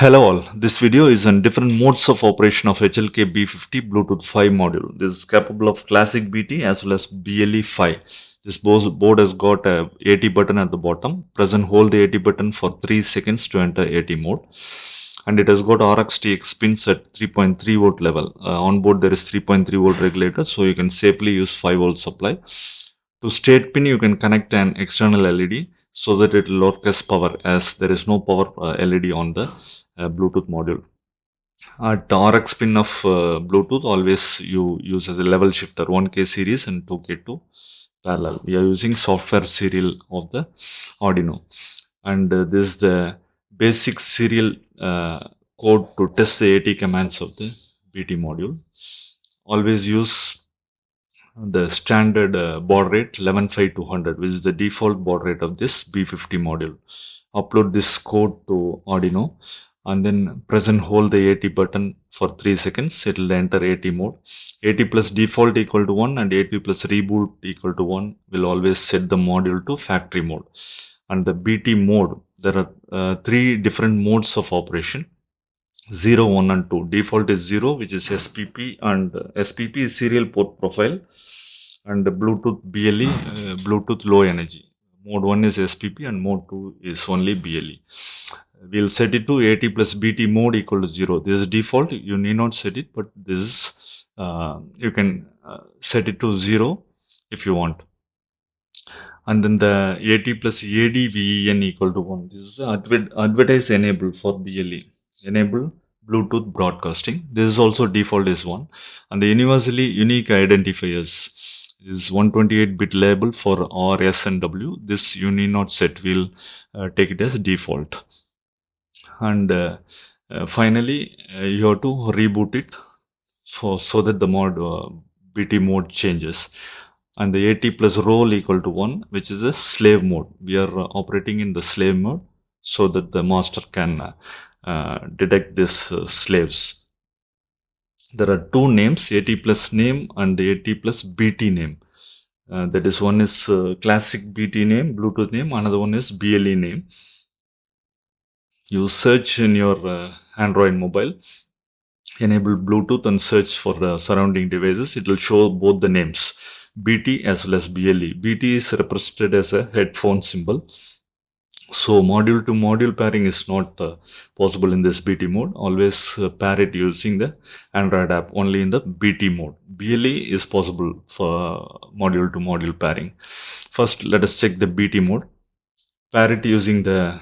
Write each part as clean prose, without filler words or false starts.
Hello all, this video is on different modes of operation of HLK B50 Bluetooth 5 module. This is capable of classic BT as well as BLE 5. This board has got a AT button at the bottom. Press and hold the AT button for 3 seconds to enter AT mode. And it has got RX-TX pins at 3.3 volt level. On board there is 3.3 volt regulator, so you can safely use 5 volt supply. To state pin you can connect an external LED so that it will work as power, as there is no power LED on the Bluetooth module. At RX pin of Bluetooth, always you use as a level shifter 1K series and 2K2 parallel. We are using software serial of the Arduino, and this is the basic serial code to test the AT commands of the BT module. Always use the standard baud rate 11500, which is the default baud rate of this B50 module. Upload this code to Arduino and then press and hold the AT button for 3 seconds. It will enter AT mode. AT plus default equal to 1 and AT plus reboot equal to 1 will always set the module to factory mode. And the BT mode, there are 3 different modes of operation: 0, 1 and 2. Default is 0, which is SPP, and SPP is serial port profile, and Bluetooth BLE, Bluetooth low energy. Mode 1 is SPP and mode 2 is only BLE. We'll set it to AT plus BT mode equal to 0. This is default. You need not set it, but this is you can set it to 0 if you want. And then the AT plus ADVEN equal to 1. This is advertise enable for BLE. Enable Bluetooth broadcasting. This is also default is 1. And the universally unique identifiers is 128-bit label for R, S and W. This you need not set. We'll take it as default. And finally, you have to reboot it so that the BT mode changes. And the AT plus roll equal to 1, which is a slave mode. We are operating in the slave mode so that the master can detect these slaves. There are two names, AT plus name and AT plus BT name. That is, one is classic BT name, Bluetooth name, another one is BLE name. You search in your Android mobile, enable Bluetooth and search for surrounding devices. It will show both the names, BT as well as BLE. BT is represented as a headphone symbol. So module to module pairing is not possible in this BT mode. Always pair it using the Android app only in the BT mode. BLE is possible for module to module pairing. First, let us check the BT mode. Pair it using the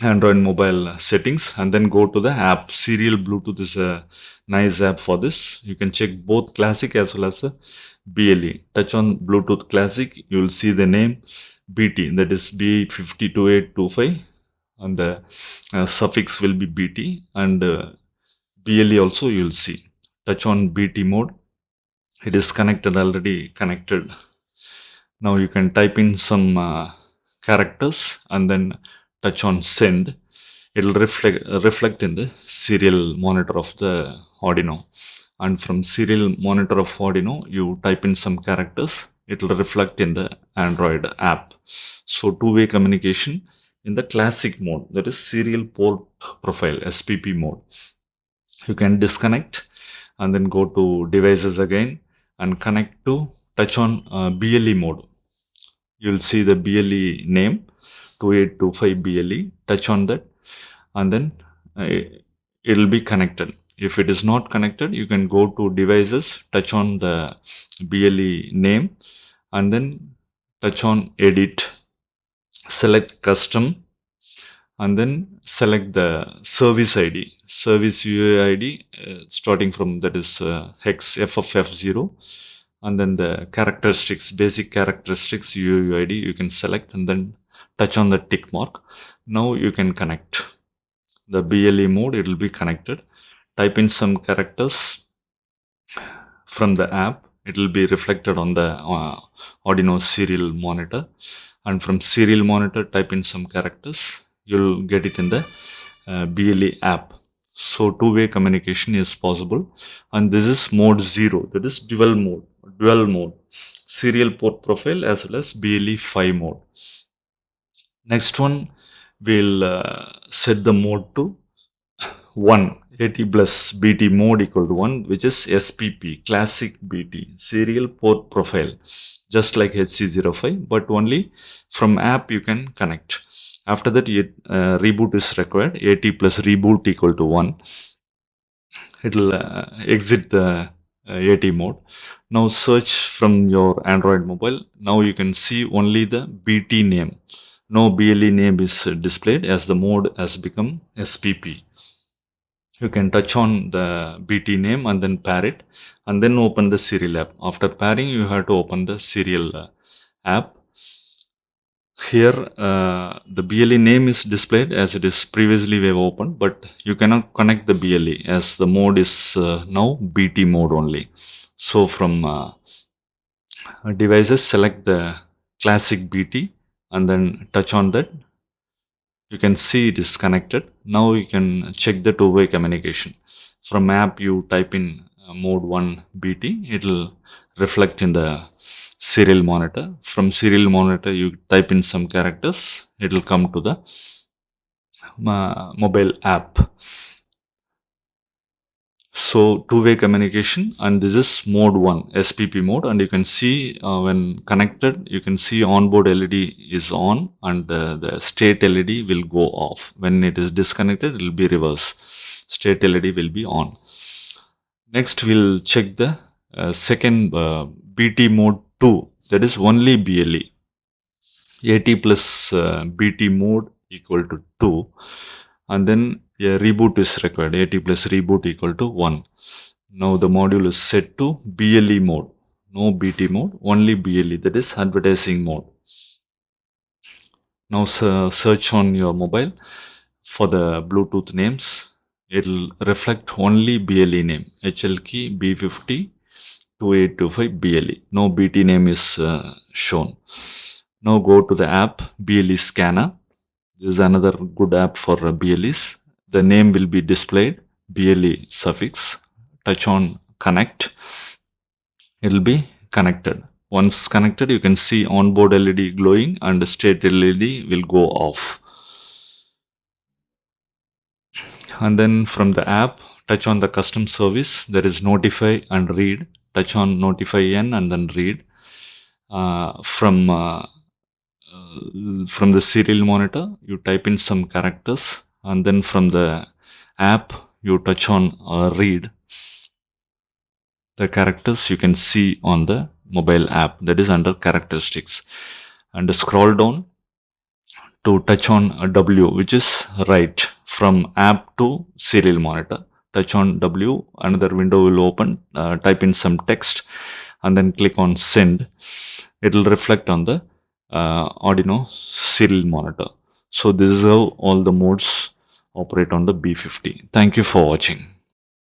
Android mobile settings and then go to the app. Serial Bluetooth is a nice app for this. You can check both classic as well as BLE. Touch on Bluetooth classic, you will see the name BT, that is B502825, and the suffix will be BT, and BLE also you will see. Touch on BT mode. It is connected, already connected. Now you can type in some characters and then touch on send. It will reflect in the serial monitor of the Arduino, and from serial monitor of Arduino you type in some characters, it will reflect in the Android app. So two-way communication in the classic mode, that is serial port profile, SPP mode. You can disconnect and then go to devices again and connect to touch on BLE mode. You'll see the BLE name 2825 BLE. Touch on that and then it will be connected. If it is not connected, you can go to devices, touch on the BLE name and then touch on edit, select custom and then select the service ID, service UUI ID starting from, that is hex FFF0, and then the characteristics, basic characteristics UUI ID you can select and then touch on the tick mark. Now you can connect the BLE mode, it will be connected. Type in some characters from the app, it will be reflected on the Arduino serial monitor, and from serial monitor type in some characters, you'll get it in the BLE app. So two-way communication is possible, and this is mode 0, that is dual mode, serial port profile as well as BLE 5 mode. Next one, we'll set the mode to 1 AT plus BT mode equal to 1, which is SPP classic BT serial port profile, just like HC05, but only from app you can connect. After that, reboot is required. AT plus reboot equal to 1. It will exit the AT mode. Now search from your Android mobile. Now you can see only the BT name. No BLE name is displayed as the mode has become SPP. You can touch on the BT name and then pair it and then open the serial app. After pairing, you have to open the serial app. Here, the BLE name is displayed as it is previously we have opened, but you cannot connect the BLE as the mode is now BT mode only. So from devices, select the classic BT and then touch on that. You can see it is connected. Now you can check the two-way communication. From app, you type in mode 1 BT, it will reflect in the serial monitor. From serial monitor, you type in some characters, it will come to the mobile app. So two-way communication, and this is mode 1 SPP mode, and you can see when connected, you can see onboard LED is on and the state LED will go off. When it is disconnected, it will be reverse. State LED will be on. Next, we'll check the second BT mode 2, that is only BLE. AT plus BT mode equal to 2, and then a reboot is required. AT plus reboot equal to 1. Now the module is set to BLE mode, no BT mode, only BLE, that is advertising mode. Now search on your mobile for the Bluetooth names. It will reflect only BLE name, HL key B50 2825 BLE. No BT name is shown. Now go to the app BLE Scanner. This is another good app for BLEs. The name will be displayed, BLE suffix. Touch on connect. It will be connected. Once connected, you can see onboard LED glowing and state LED will go off. And then from the app, touch on the custom service. There is notify and read. Touch on notify N and then read. From the serial monitor, you type in some characters, and then from the app, you touch on read. The characters you can see on the mobile app, that is under characteristics, and scroll down to touch on W, which is write from app to serial monitor. Touch on W, another window will open. Type in some text and then click on send. It will reflect on the Arduino serial monitor. So this is how all the modes operate on the B50. Thank you for watching.